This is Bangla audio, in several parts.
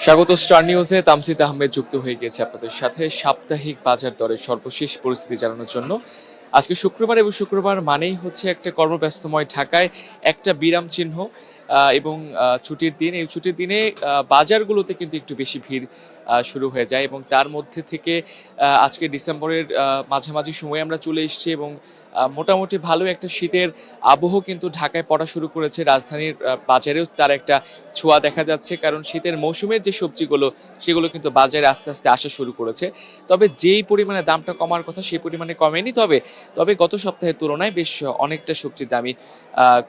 স্বাগত স্টার নিউজে। তামসিদ আহমেদ যুক্ত হয়ে গেছে আপনাদের সাথে সাপ্তাহিক বাজার দরের সর্বশেষ পরিস্থিতি জানানোর জন্য। আজকে শুক্রবার এবং শুক্রবার মানেই হচ্ছে একটা কর্মব্যস্তময় ঢাকায় একটা বিরাম চিহ্ন এবং ছুটির দিন। এই ছুটির দিনে বাজারগুলোতে কিন্তু একটু বেশি ভিড় শুরু হয়ে যায় এবং তার মধ্যে থেকে আজকে ডিসেম্বরের মাঝামাঝি সময়ে আমরা চলে এসেছি এবং মোটামুটি ভালো একটা শীতের আবহ কিন্তু ঢাকায় পড়া শুরু করেছে। রাজধানীর বাজারেও তার একটা ছোঁয়া দেখা যাচ্ছে, কারণ শীতের মৌসুমের যে সবজিগুলো সেগুলো কিন্তু বাজারে আস্তে আস্তে আসা শুরু করেছে। তবে যেই পরিমাণে দামটা কমার কথা সেই পরিমাণে কমেনি। তবে গত সপ্তাহের তুলনায় বেশ অনেকটা সবজির দামই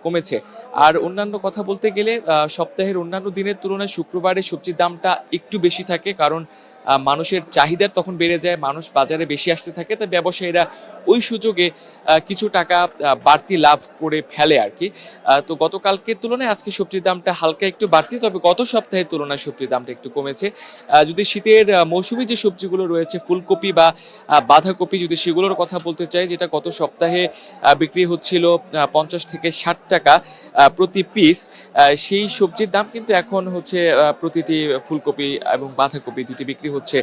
কমেছে। আর অন্যান্য কথা বলতে গেলে সপ্তাহের অন্যান্য দিনের তুলনায় শুক্রবারে সবজির দামটা একটু বেশি থাকে, কারণ মানুষের চাহিদা তখন বেড়ে যায়, মানুষ বাজারে বেশি আসতে থাকে, তাই ব্যবসায়ীরা ওই সুযোগে কিছু টাকা বাড়তি লাভ করে ফেলে আর কি। তো গতকালকের তুলনায় আজকে সবজির দামটা হালকা একটু বাড়তি, তবে গত সপ্তাহের তুলনায় সবজির দামটা একটু কমেছে। যদি শীতের মৌসুমী যে সবজিগুলো রয়েছে, ফুলকপি বা বাঁধাকপি, যদি সেগুলোর কথা বলতে চাই, যেটা গত সপ্তাহে বিক্রি হচ্ছিল 50 থেকে 60 টাকা প্রতি পিস, সেই সবজির দাম কিন্তু এখন হচ্ছে প্রতিটি ফুলকপি এবং বাঁধাকপি দুটি বিক্রি হচ্ছে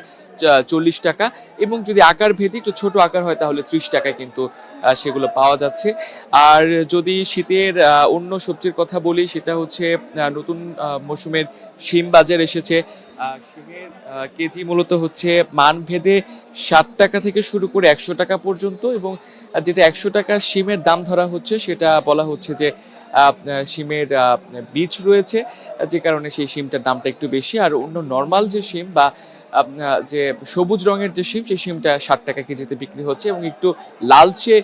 40 টাকা, এবং যদি আকার ভেদে একটু ছোট আকার হয় তাহলে 30 টাকায় কিন্তু সেগুলো পাওয়া যাচ্ছে। আর যদি শীতের অন্য সবজির কথা বলি, সেটা হচ্ছে নতুন মৌসুমের শিম বাজার এসেছে। শিমের কেজি মূলত হচ্ছে মানভেদে 60 টাকা থেকে শুরু করে 100 টাকা পর্যন্ত, এবং যেটা 100 টাকা শিমের দাম ধরা হচ্ছে সেটা বলা হচ্ছে যে শিমের বীজ রয়েছে, যে কারণে সেই শিমটার দামটা একটু বেশি। আর অন্য নর্মাল যে শিম বা যে সবুজ রঙের যে শিম, সেই শিমটা 60 টাকা কেজিতে বিক্রি হচ্ছে, এবং একটু লালচে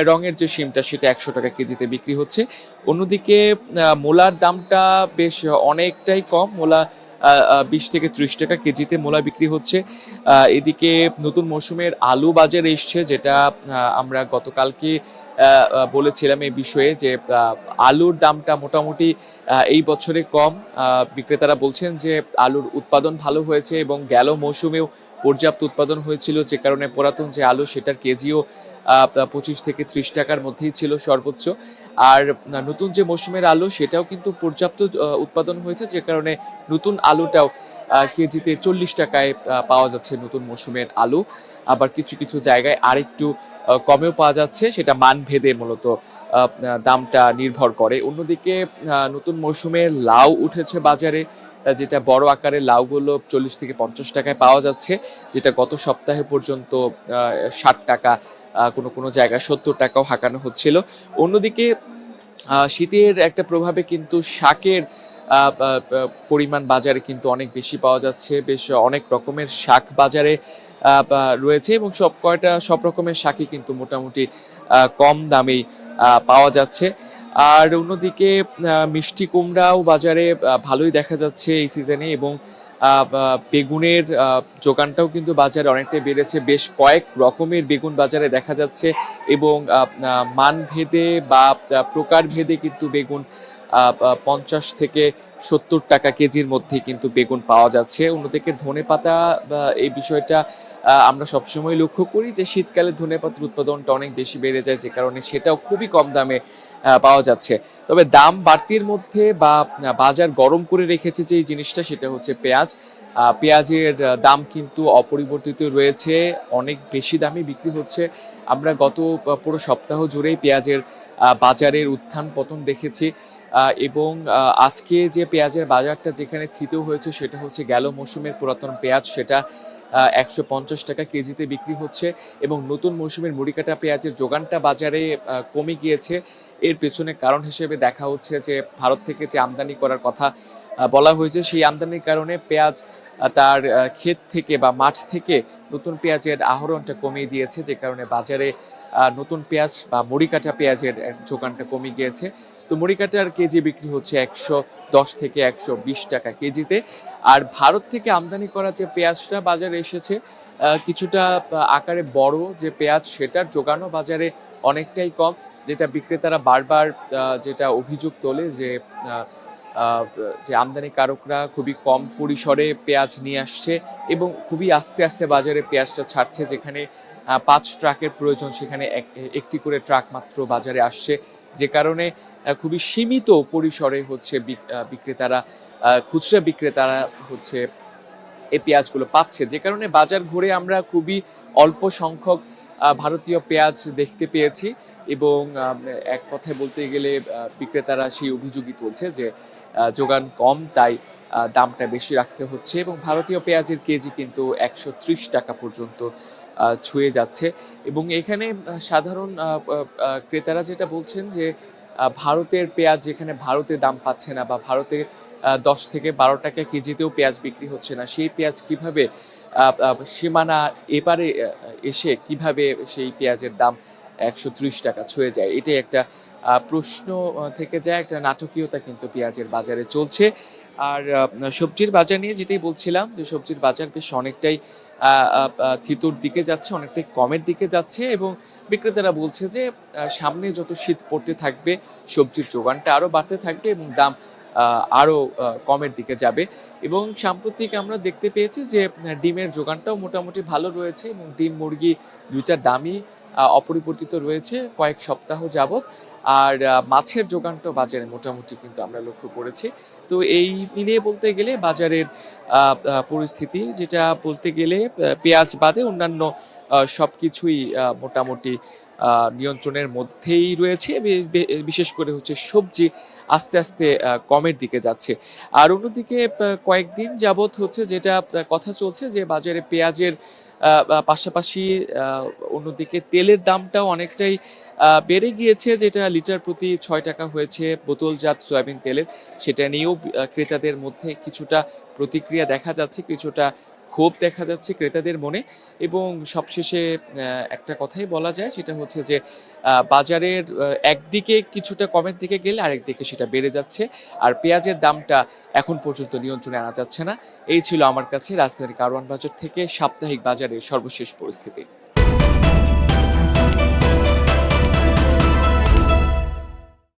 রঙের যে শিমটা সেটা 100 টাকা কেজিতে বিক্রি হচ্ছে। অন্যদিকে মূলার দামটা বেশ অনেকটাই কম। মূলা 20 থেকে 30 টাকা কেজিতে মূলা বিক্রি হচ্ছে। এদিকে নতুন মৌসুমের আলু বাজারে এসছে, যেটা আমরা গতকালকে বলেছিলাম এই বিষয়ে, যে আলুর দামটা মোটামুটি এই বছরে কম। বিক্রেতারা বলছেন যে আলুর উৎপাদন ভালো হয়েছে এবং গেল মৌসুমেও পর্যাপ্ত উৎপাদন হয়েছিল, যে কারণে পুরাতন যে আলু সেটার কেজিও 25 থেকে 30 টাকার মধ্যেই ছিল সর্বোচ্চ। আর নতুন যে মৌসুমের আলু সেটাও কিন্তু পর্যাপ্ত উৎপাদন হয়েছে, যে কারণে নতুন আলুটাও কেজিতে 40 টাকায় পাওয়া যাচ্ছে নতুন মৌসুমের আলু। আবার কিছু কিছু জায়গায় আরেকটু কমেও পাওয়া যাচ্ছে, সেটা মান ভেদে মূলত দামটা নির্ভর করে। অন্যদিকে নতুন মৌসুমের লাউ উঠেছে বাজারে, যেটা বড় আকারের লাউগুলো 40 থেকে 50 টাকায় পাওয়া যাচ্ছে, যেটা গত সপ্তাহে পর্যন্ত 60 টাকা, কোনো কোনো জায়গায় 70 টাকাও হাঁকানো হচ্ছিল। অন্যদিকে শীতের একটা প্রভাবে কিন্তু শাকের পরিমাণ বাজারে কিন্তু অনেক বেশি পাওয়া যাচ্ছে। বেশ অনেক রকমের শাক বাজারে রয়েছে, এবং সব রকমের শাকই কিন্তু মোটামুটি কম দামেই পাওয়া যাচ্ছে। আর অন্যদিকে মিষ্টি কুমড়াও বাজারে ভালোই দেখা যাচ্ছে এই সিজনে, এবং বেগুনের যোগানটাও কিন্তু বাজারে অনেকটাই বেড়েছে। বেশ কয়েক রকমের বেগুন বাজারে দেখা যাচ্ছে, এবং মানভেদে বা প্রকারভেদে কিন্তু বেগুন 50 থেকে 70 টাকা কেজির মধ্যে কিন্তু বেগুন পাওয়া যাচ্ছে। অন্যদিকে ধনেপাতা, এই বিষয়টা আমরা সবসময় লক্ষ্য করি যে শীতকালে ধনেপাতার উৎপাদনটা অনেক বেশি বেড়ে যায়, যে কারণে সেটাও খুবই কম দামে পাওয়া যাচ্ছে। তবে দাম বাড়তির মধ্যে বা বাজার গরম করে রেখেছে যে জিনিসটা, সেটা হচ্ছে পেঁয়াজ। পেঁয়াজের দাম কিন্তু অপরিবর্তিত রয়েছে, অনেক বেশি দামে বিক্রি হচ্ছে। আমরা গত পুরো সপ্তাহ জুড়েই পেঁয়াজের বাজারের উত্থান পতন দেখেছি, এবং আজকে যে পেঁয়াজের বাজারটা যেখানে থিত হয়েছে সেটা হচ্ছে গেল মৌসুমের পুরাতন পেঁয়াজ, সেটা 150 টাকা কেজিতে বিক্রি হচ্ছে, এবং নতুন মৌসুমের মুড়িকাটা পেঁয়াজের যোগানটা বাজারে কমে গিয়েছে। এর পেছনে কারণ হিসেবে দেখা হচ্ছে যে ভারত থেকে যে আমদানি করার কথা বলা হয়েছে, সেই আমদানির কারণে পেঁয়াজ তার ক্ষেত থেকে বা মাঠ থেকে নতুন পেঁয়াজের আহরণটা কমিয়ে দিয়েছে, যে কারণে বাজারে নতুন পেঁয়াজ বা মুড়িকাটা পেঁয়াজের যোগানটা কমে গিয়েছে। তো মুড়িকাটার কেজি বিক্রি হচ্ছে 110 থেকে 120 টাকা কেজিতে। আর ভারত থেকে আমদানি করা যে পেঁয়াজটা বাজারে এসেছে, কিছুটা আকারে বড় যে পেঁয়াজ, সেটার যোগানও বাজারে অনেকটাই কম, যেটা বিক্রেতারা বারবার যেটা অভিযোগ তোলে যে যে আমদানিকারকরা খুবই কম পরিসরে পেঁয়াজ নিয়ে আসছে এবং খুবই আস্তে আস্তে বাজারে পেঁয়াজটা ছাড়ছে। যেখানে 5 ট্রাকের প্রয়োজন, সেখানে একটি করে ট্রাক মাত্র বাজারে আসছে, যে কারণে খুবই সীমিত পরিসরে হচ্ছে বিক্রেতারা, খুচরা বিক্রেতারা হচ্ছে এই পেঁয়াজগুলো পাচ্ছে, যে কারণে বাজার ঘুরে আমরা খুবই অল্প সংখ্যক ভারতীয় পেঁয়াজ দেখতে পেয়েছি। এবং এক কথায় বলতে গেলে বিক্রেতারা সেই অভিযোগই তুলছে যে যোগান কম, তাই দামটা বেশি রাখতে হচ্ছে। এবং ভারতীয় পেঁয়াজের কেজি কিন্তু 130 টাকা পর্যন্ত ছুঁয়ে যাচ্ছে। এবং এখানে সাধারণ ক্রেতারা যেটা বলছেন যে ভারতের পেঁয়াজ যেখানে ভারতে দাম পাচ্ছে না, বা ভারতে 10 থেকে 12 টাকা কেজিতেও পেঁয়াজ বিক্রি হচ্ছে না, সেই পেঁয়াজ কিভাবে সীমানা এপারে এসে কিভাবে সেই পেঁয়াজের দাম 130 টাকা ছুঁয়ে যায়, এটাই একটা প্রশ্ন থেকে যায়। একটা নাটকীয়তা কিন্তু পেঁয়াজের বাজারে চলছে। আর সবজির বাজার নিয়ে যেটাই বলছিলাম, যে সবজির বাজার বেশ অনেকটাই থিতুর দিকে যাচ্ছে, অনেকটাই কমের দিকে যাচ্ছে। এবং বিক্রেতারা বলছে যে সামনে যত শীত পড়তে থাকবে, সবজির যোগানটা আরো বাড়তে থাকবে এবং দাম আরো কমের দিকে যাবে। এবং সাম্প্রতিক আমরা দেখতে পেয়েছি যে ডিমের যোগানটাও মোটামুটি ভালো রয়েছে, এবং ডিম মুরগি দুইটার দামই অপরিবর্তিত রয়েছে কয়েক সপ্তাহ যাবৎ। আর মাছের যোগানটাও বাজারে মোটামুটি কিন্তু আমরা লক্ষ্য করেছি। তো এই মিলিয়ে বলতে গেলে বাজারের পরিস্থিতি, যেটা বলতে গেলে পেঁয়াজ বাদে অন্যান্য সবকিছুই মোটামুটি নিয়ন্ত্রণের মধ্যেই রয়েছে। বিশেষ করে হচ্ছে সবজি আস্তে আস্তে কমের দিকে যাচ্ছে। আর অন্যদিকে কয়েকদিন যাবৎ হচ্ছে যেটা কথা চলছে, যে বাজারে পেঁয়াজের পাশাপাশি অন্যদিকে তেলের দামটাও অনেকটাই বেড়ে গিয়েছে, যেটা লিটার প্রতি 6 টাকা হয়েছে বোতলজাত সয়াবিন তেলের। সেটা নিয়েও ক্রেতাদের মধ্যে কিছুটা প্রতিক্রিয়া দেখা যাচ্ছে, কিছুটা ক্ষোভ দেখা যাচ্ছে ক্রেতাদের মনে। এবং সবশেষে একটা কথাই বলা যায়, সেটা হচ্ছে যে বাজারের একদিকে কিছুটা কমের দিকে গেলে আরেকদিকে সেটা বেড়ে যাচ্ছে। আর পেঁয়াজের দামটা এখন পর্যন্ত নিয়ন্ত্রণে আনা যাচ্ছে না। এই ছিল আমার কাছে রাজধানীর কারওয়ান বাজার থেকে সাপ্তাহিক বাজারের সর্বশেষ পরিস্থিতি।